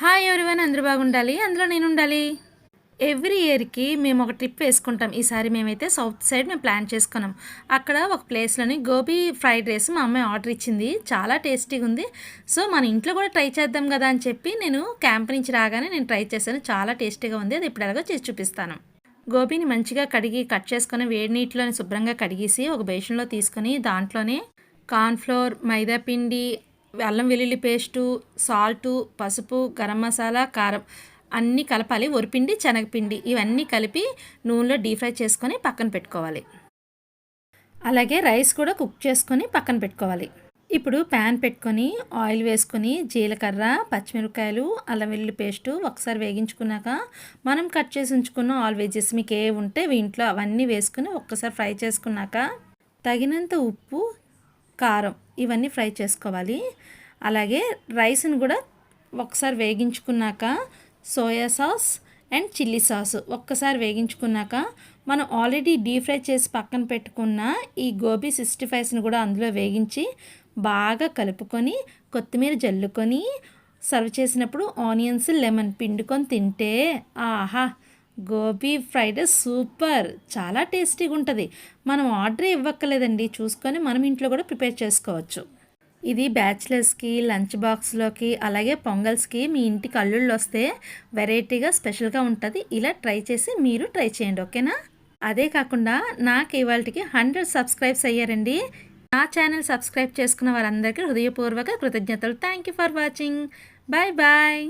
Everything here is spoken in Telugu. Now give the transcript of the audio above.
హాయ్ ఎవ్రీవన్, అందరూ బాగుండాలి, అందులో నేను ఉండాలి. ఎవ్రీ ఇయర్‌కి మేము ఒక ట్రిప్ వేసుకుంటాం. ఈసారి మేమైతే సౌత్ సైడ్ మేము ప్లాన్ చేసుకున్నాం. అక్కడ ఒక ప్లేస్‌లోని గోబీ ఫ్రైడ్ రైస్ మా అమ్మాయి ఆర్డర్ ఇచ్చింది. చాలా టేస్టీగా ఉంది. సో మన ఇంట్లో కూడా ట్రై చేద్దాం కదా అని చెప్పి నేను క్యాంప్ నుంచి రాగానే నేను ట్రై చేశాను. చాలా టేస్టీగా ఉంది. అది ఇప్పుడు ఎలాగో చేసి చూపిస్తాను. గోబీని మంచిగా కడిగి కట్ చేసుకొని వేడి నీటిలోని శుభ్రంగా కడిగేసి ఒక బేషన్లో తీసుకొని దాంట్లోనే కార్న్‌ఫ్లోర్, మైదా పిండి, అల్లం వెల్లుల్లి పేస్టు, సాల్టు, పసుపు, గరం మసాలా, కారం అన్నీ కలపాలి. వరిపిండి, శనగపిండి ఇవన్నీ కలిపి నూనెలో డీప్ ఫ్రై చేసుకొని పక్కన పెట్టుకోవాలి. అలాగే రైస్ కూడా కుక్ చేసుకొని పక్కన పెట్టుకోవాలి. ఇప్పుడు ప్యాన్ పెట్టుకొని ఆయిల్ వేసుకొని జీలకర్ర, పచ్చిమిరపకాయలు, అల్లం వెల్లుల్లి పేస్టు ఒకసారి వేగించుకున్నాక మనం కట్ చేసి ఉంచుకున్న ఆల్ వెజెస్ మీకు ఏ ఉంటే ఇంట్లో అవన్నీ వేసుకుని ఒక్కసారి ఫ్రై చేసుకున్నాక తగినంత ఉప్పు, కారం ఇవన్నీ ఫ్రై చేసుకోవాలి. అలాగే రైస్ని కూడా ఒకసారి వేగించుకున్నాక soya sauce and chilli sauce ఒక్కసారి వేగించుకున్నాక మనం ఆల్రెడీ డీప్ ఫ్రై చేసి పక్కన పెట్టుకున్న ఈ గోబీ 65ని కూడా అందులో వేగించి బాగా కలుపుకొని కొత్తిమీర జల్లుకొని సర్వ్ చేసినప్పుడు ఆనియన్స్, లెమన్ పిండుకొని తింటే ఆహా, గోబీ ఫ్రైడ్ రైస్ సూపర్, చాలా టేస్టీగా ఉంటుంది. మనం ఆర్డర్ ఇవ్వక్కర్లేదండి, చూసుకొని మనం ఇంట్లో కూడా ప్రిపేర్ చేసుకోవచ్చు. ఇది బ్యాచిలర్స్కి, లంచ్ బాక్స్లోకి, అలాగే పొంగల్స్కి మీ ఇంటికి అల్లుళ్ళు వస్తే వెరైటీగా స్పెషల్గా ఉంటుంది. ఇలా ట్రై చేసి మీరు ట్రై చేయండి, ఓకేనా? అదే కాకుండా నాకు ఇవాళకి 100 సబ్స్క్రైబ్స్ అయ్యారండి. నా ఛానల్ సబ్స్క్రైబ్ చేసుకున్న వారందరికీ హృదయపూర్వక కృతజ్ఞతలు. Thank you for watching. Bye bye.